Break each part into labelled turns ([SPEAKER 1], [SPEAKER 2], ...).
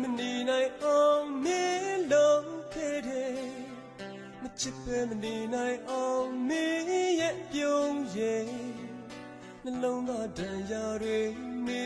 [SPEAKER 1] mani nai on me long kede ma chipe mani nai on me ye pyong ye na long da dan ya re me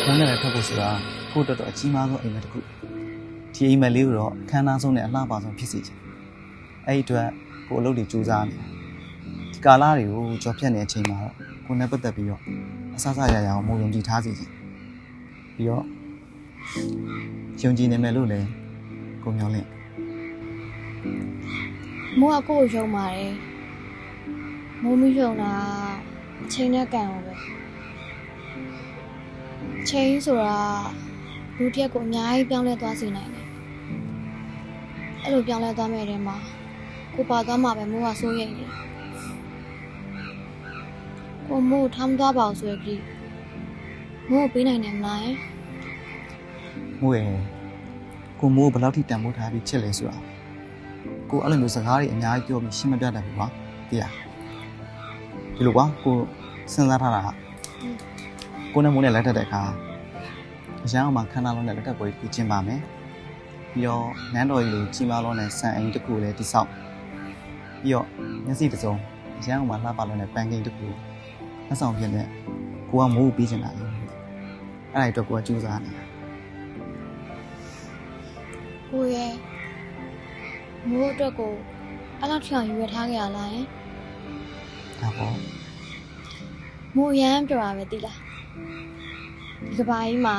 [SPEAKER 2] ဘုန်းနဲ့ထွက်ဖို့ဆိုတာကိုတော်တော်အကြီးမားဆုံးအိမ်မက်တစ်ခုဒီအိမ်မက်လေးကိုတော့ခန်းသားဆုံးနဲ့အလှပဆုံးဖြစ်စေချင်အဲ့ဒီအတွက်ကိုအလုပ်တွေစူးစမ်းနေတာဒီကာလတွေကိုကြော်ဖြတ်နေတဲ့အချိန်မှာတော့ကိုနဲ့ပတ်သက်ပြီးတော့အဆအဆရရအောင်မယုံကြည်ထားစေချင်ပြီးတော့ယုံကြည်နေမယ်လို့လည်းကိုမျှော်လင့်
[SPEAKER 3] မိုးကကိုကိုယုံပါတယ်မိုးမယုံတာအချိန်နဲ့ကန်အောင်ပဲချိန်ဆိုတာလူတစ်ယောက်ကိုအများကြီးပြောင်းလဲသွားစေနိုင်တယ်အဲ့လိုပြောင်းလဲသွားမဲ့တဲမှာကိုပါသွားမှာပဲမိုးကစိုးရိမ်နေကိုမိုးထမ်းသွားပါအောင်ဆိုရပြီးမိုးပေးနိုင်တယ်မလား
[SPEAKER 2] မိုးရဲ့ကိုမိုးဘယ်လောက်ထိတန်ဖိုးထားပြီးချစ်လဲဆိုတာကိုအဲ့လိုမျိုးစကားတွေအများကြီးပြောပြီးရှင်းမပြတတ်ဘူးကွာသိရဒီလိုကွာကိုစဉ်းစားထားတာကိုနဲ့မိုးနဲ့လက်ထပ်တဲ့အခါအရန်အောင်မှခန်းသားလုံးနဲ့လက်ထပ်ပွဲကြီးကျင်းပါမယ်ပြီးတော့နန်းတော်ကြီးလိုကြီးမားလုံးနဲ့ဆန်အိမ်တစ်ခုလည်းတိဆောက်ပြီးတော့မျက်စိတစ်စုံအရန်အောင်မှလှပလုံးနဲ့ပန်းကိန်းတစ်ခုလက်ဆောင်ဖြစ်နေကိုကမိုးပြီးချင်တာလေအဲ့ဒါအတွက်ကိုကကြိုးစားနေတာ
[SPEAKER 3] ကိုရဲ့မိုးအတွက်ကိုအဲ့လောက်ချောင်ယူရထားကြရလား
[SPEAKER 2] ဒါပေါ့
[SPEAKER 3] မိုးရမ်းပြောတာပဲသိလားဒီကဘာကြီးမှာ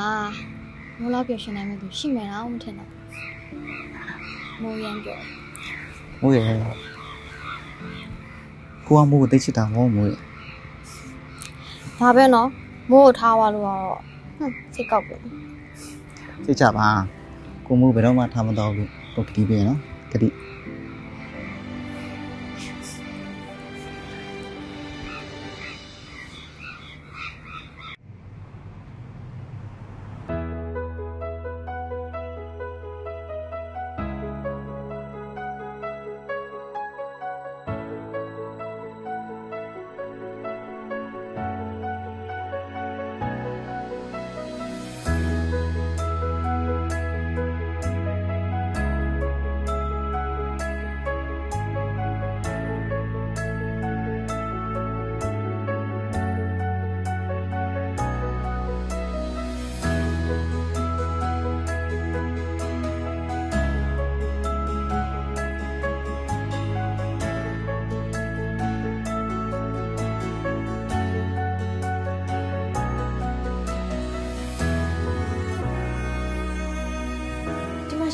[SPEAKER 3] မိုးလောက်ပြောရှင်နိုင်မယ်သူရှိမယ်လားမထင်တော့မိုးရမ်းပြော
[SPEAKER 2] မိုးရဲ့ကိုကမိုးကိုသိချစ်တာမဟုတ်မိုးရဲ့
[SPEAKER 3] ဒါပဲနော်မိုးကိုထားသွားလို့တော့စိတ်ကောက်ပြီ
[SPEAKER 2] စိတ်ချပါကိုမိုးဘယ်တော့မှထားမတော့ဘူးကိုကတိပေးနော်ကတိ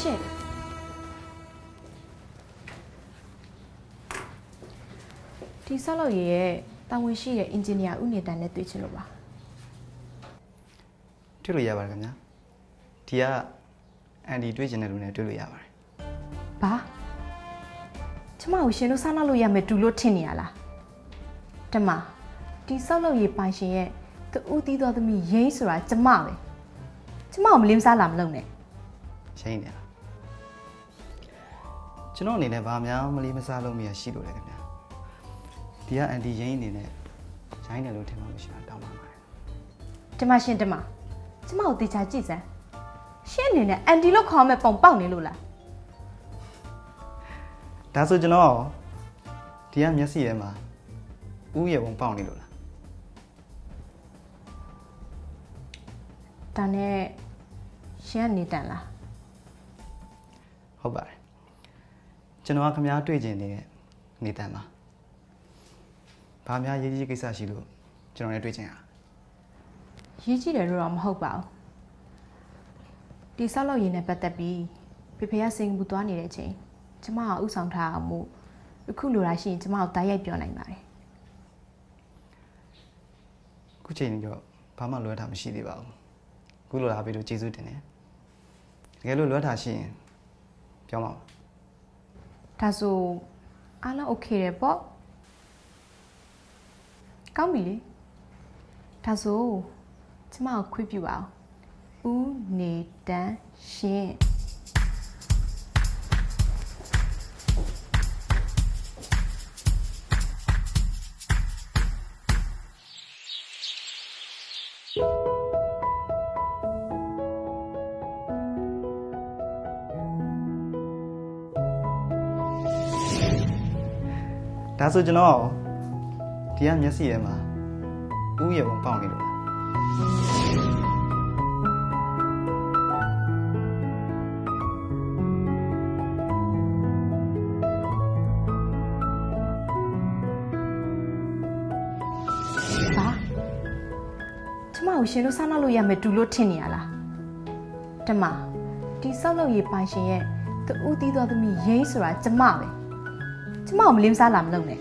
[SPEAKER 4] ရှင်ဒီဆောက်လုပ်ရေးရဲ့တာဝန်ရှိတဲ့အင်ဂျင်နီယာဦးနေတန်နဲ့တွေ့ချင်လို့ပါ
[SPEAKER 2] တွေ့လို့ရပါတယ်ခင်ဗျာဒီကအန်ဒီတွေ့ချင်တဲ့လူနဲ့တွေ့လို့ရပါတယ်
[SPEAKER 4] ဘာကျမကိုရှင်တို့ဆောက်လုပ်လို့ရမယ်တူလို့ထင်နေရလားတမဒီဆောက်လုပ်ရေးပိုင်ရှင်ရဲ့သူဦးတီးတော်သမီးရင်းဆိုတာကျမပဲကျမကိုမလင်းစားလာမလုပ်နဲ့
[SPEAKER 2] ရင်းနေလားကျွန်တော်အနေနဲ့ဗာများမလေးမစားလို့မရရှိလို့လေခင်ဗျာဒီကအန်တီရင်းအနေနဲ့ရိုင်းတယ်လို့ထင်မှလို့ရှိတာတောင်းပါပါတယ်
[SPEAKER 4] ကျမရှင်ကျမကိုတေချာကြည့်စမ်းရှင်းအနေနဲ့အန်တီလို့ခေါ်မဲ့ပုံပေါက်နေလို့လား
[SPEAKER 2] ဒါဆိုကျွန်တော်ဒီကမျက်စိထဲမှာဥရဲ့ပုံပေါက်နေလို့လား
[SPEAKER 4] ဒါနဲ့ရှင်ကနေတန်လား
[SPEAKER 2] ဟုတ်ပါတယ်ကျွန်တော်ကခင်ဗျားတွေ့ကျင်နေတန်ပါဘာများရေးကြီးကိစ္စရှိလို့ကျွန်တော်လည်းတွေ့ကျင်ရ
[SPEAKER 4] ရေးကြည့်တယ်လို့တော့မဟုတ်ပါဘူးဒီဆောက်လုပ်ရေးနဲ့ပတ်သက်ပြီးဖေဖေကစင်ကာပူသွားနေတဲ့အချိန်ကျမကဥဆောင်ထားအောင်မို့အခုလိုလာရှိရင်ကျမကိုတိုက်ရိုက်ပြောနိုင်ပါတယ်
[SPEAKER 2] ခုချိန်တော့ဘာမှလွဲတာမရှိသေးပါဘူးခုလိုလာပြီးတော့ကျေးဇူးတင်တယ်တကယ်လို့လွဲတာရှိရင်ပြောပါဦး
[SPEAKER 4] ဒါဆိုအားလုံးโอเคတယ်ပေါ့ကောင်းပြီလေဒါဆိုကျမကိုခွင့်ပြုပါဦးဦးနေတန်းရှင်
[SPEAKER 2] ဒါဆိုကျွန်တော်ဒီကမျက်စိရဲမှာဦးရေပုံပေါက်နေလို့လား
[SPEAKER 4] ဘာကျမကိုရှင်တို့စားနောက်လို့ရမယ်တူလို့ထင်နေရလားတမဒီဆောက်လုပ်ရေးပိုင်ရှင်ရဲ့တူဦးသီးတော်သမီးရင်းဆိုတာကျမပဲကျမကိုမလင်းစားလာမလုပ်နဲ့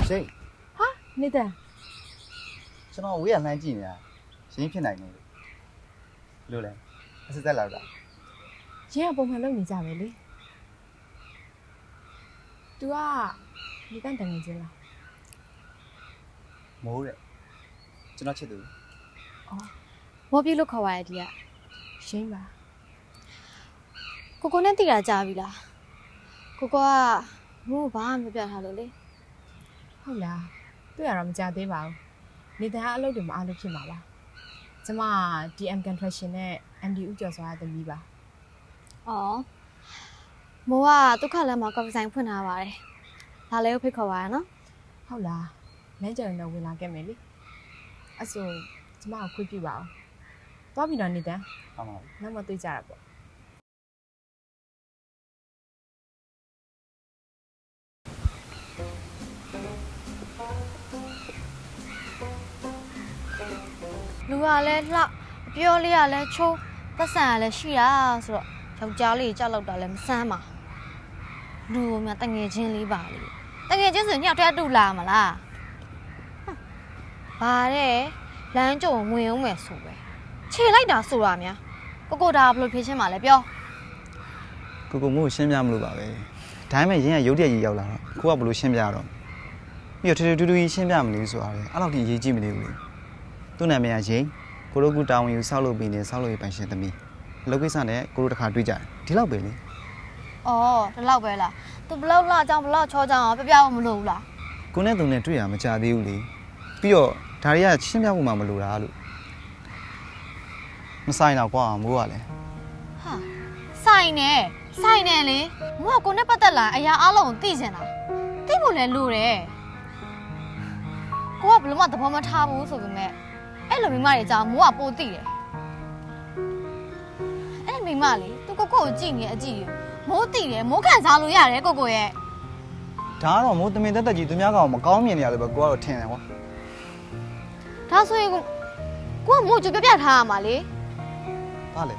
[SPEAKER 2] ရှင်
[SPEAKER 4] ဟာနေတယ်
[SPEAKER 2] ကျွန်တော်ဝေးရလှမ်းကြည့်နေတာရင်းဖြစ်နိုင်နေလို့လဲအစစ်သက်လာတာ
[SPEAKER 4] ရင်းကပုံမှန်လုပ်နေကြပဲလေ तू ကနေတန်းတန်နေချင်းလား
[SPEAKER 2] မိုးတဲ့ကျွန်တော်ချစ်သူ
[SPEAKER 3] မောပြေလို့ခေါ်ပါရဲ့ဒီက
[SPEAKER 4] ရင်းပါ
[SPEAKER 3] ကိုကိုနဲ့တည်တာကြားပြီလားကိုကိုကမိုးဘာမှမပြတ်ထားလို့လေ
[SPEAKER 4] ဟုတ်လားတွေ့ရတော့မကြသေးပါဘူးနေတန်းကအလုပ်တွေမအားလို့ဖြစ်မှာပါကျမ DM Construction နဲ့ MD ဦးကျော်စွာသမီးပါ
[SPEAKER 3] အော်မိုးကဒုက္ခလမ်းမှာကော်ဖီဆိုင်ဖွင့်ထားပါတယ်ဒါလည်းဖိတ်ခေါ်ပါရနော်
[SPEAKER 4] ဟုတ်လားလမ်းကြုံတော့ဝင်လာခဲ့မယ်လေအဲ့ဆိုကျမကိုခွင့်ပြုပါအောင်သွားပြီတော့နေတန်း
[SPEAKER 2] ဟုတ်ပါဘူး
[SPEAKER 4] နောက်မှတွေ့ကြတာပေါ့
[SPEAKER 3] လူကလည်းလှအပြောလေးကလည်းချိုးသက်ဆန်ကလည်းရှိတာဆိုတော့ယောက်ျားလေးကြောက်လောက်တာလည်းမဆန်းပါလူကမြတငယ်ချင်းလေးပါလေတငယ်ချင်းဆိုညောက်တဲ့အတူလာမလားဘာတဲ့လမ်းကြုံဝင်အောင်မယ်ဆိုပဲခြေလိုက်တာဆိုတာများကိုဒါဘယ်လိုဖြေရှင်းမှာလဲပြော
[SPEAKER 2] ကိုမိုးကိုရှင်းပြမလို့ပါပဲဒါပေမဲ့ရင်းကရုပ်တရက်ကြီးရောက်လာတော့ကိုကဘယ်လိုရှင်းပြရတော့ပြီးတော့ထူးကြီးရှင်းပြမလို့ဆိုတာလေအဲ့လောက်ထိရေးကြည့်မနေဘူးလေသူ့နာမည်ကရင်းကိုတို့ကတာဝန်ယူဆောက်လုပ်ပြီးနေဆောက်လုပ်ရေးပိုင်ရှင်သမီးအလုပ်ကိစ္စနဲ့ကိုတို့တစ်ခါတွေ့ကြတယ်ဒီလောက်ပဲလေ
[SPEAKER 3] အော်ဒီလောက်ပဲလားသူဘလောက်လှကြောင်ဘလောက်ချောကြောင်ပြပြမလို့ဘူးလား
[SPEAKER 2] ကိုနဲ့သူနဲ့တွေ့ရမကြသေးဘူးလေပြီးတော့ဒါတွေကရှင်းပြဖို့မှမလိုတာလို့မဆိုင်တော့ကွာမိုးကလည်း
[SPEAKER 3] ဟာဆိုင်နေလေမိုးကကိုနဲ့ပတ်သက်လာအရာအလုံးကိုသိချင်တာသိဖို့လည်းလိုတယ်ကိုကဘလို့မှသဘောမထားဘူးဆိုပေမဲ့အဲ့လိုမိမတွေကြောင့်မိုးကပိုသိတယ်အဲ့မိမလေသူကိုကိုကြည့်နေအကြည့်မိုးသိတယ်မိုးခံစားလို့ရတယ်ကိုရဲ့
[SPEAKER 2] ဒါကတော့မိုးတမင်တက်တက်ကြီးသူများကောင်မကောင်းမြင်နေရတယ်ပဲကိုကတော့ထင်တယ်ကွာ
[SPEAKER 3] ဒါဆိုရင်ကိုကမိုးကြပြပြထားရမှာလေ
[SPEAKER 2] ဟာလေ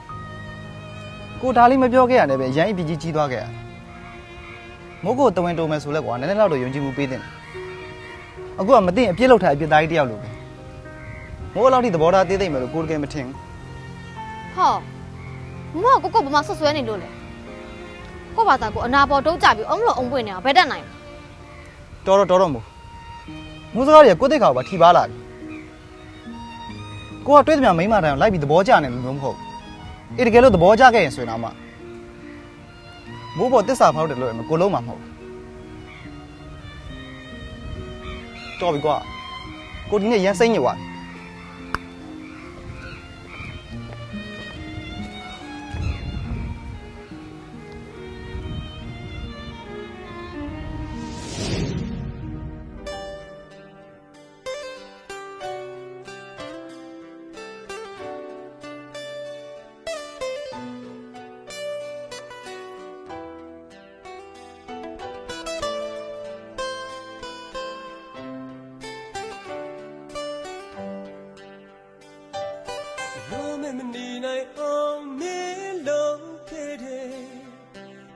[SPEAKER 2] ကိုဒါလေးမပြောခဲ့ရနဲ့ပဲရိုင်းပြကြီးကြီးသွားခဲ့ရမိုးကိုတဝင်းတုံမယ်ဆိုလဲကွာနည်းနည်းတော့ယုံကြည်မှုပေးတဲ့အခုကမသိအပြစ်လောက်ထားအပြစ်သားကြီးတယောက်လိုပဲမိုးလောက်ထိသဘောထားသေးသိမ့်မယ်လို့ကိုတကယ်မထင်
[SPEAKER 3] ဟော မိုးကကိုဘာမှဆွဆွဲနေလို့လဲကိုဘာသာကိုအနာပေါ်တုံးကြပြီးအုံးလို့အုံးပွင့်နေတာဘယ်တက်နိုင်လဲ
[SPEAKER 2] တော်မို့မိုးစကားတွေကကိုယ့်တိတ်ခါကိုပါထိပါလာပြီကိုကတွေးသမျှမိန်းမတိုင်းလိုက်ပြီးသဘောကျနေလို့မျိုးမဟုတ်အေးတကယ်လို့သဘောကျခဲ့ရင်ဆိုရင်တော့မှမိုးပေါ်တစ္ဆာဖောက်တယ်လို့ကိုလုံးမှာမဟုတ်တော်ပြီကွာကိုဒီနေ့ရမ်းစိမ့်နေသွားပြီ
[SPEAKER 1] ရောမမနေနိုင်အောင်မင်းလုံးခဲ့တယ်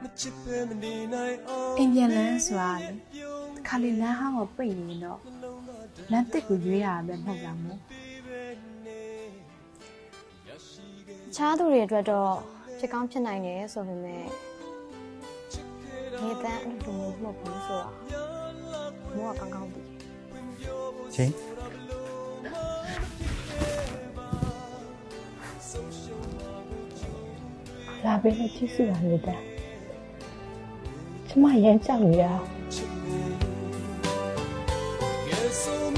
[SPEAKER 1] မချစ်ပဲမနေနိုင်အောင်
[SPEAKER 4] အိမ်ပြန်လန်းဆိုတာလေတစ်ခါလေလမ်းဟောင်းကိုပိတ်နေတော့လမ်းတစ်ကိုရွေးရမယ်မဟုတ်လားမို့
[SPEAKER 3] ချားသူတွေအတွက်တော့ဖြစ်ကောင်းဖြစ်နိုင်တယ်ဆိုပေမဲ့နေတန်းအတူတူမဟုတ်ဘူးဆိုတာမိုးကကောင်းကောင်းသိတယ်
[SPEAKER 2] ချင်း
[SPEAKER 4] လာပေးလို့ကြည့်စီပါလေတာကျမရမ်းကြောက်နေတာ
[SPEAKER 1] Get so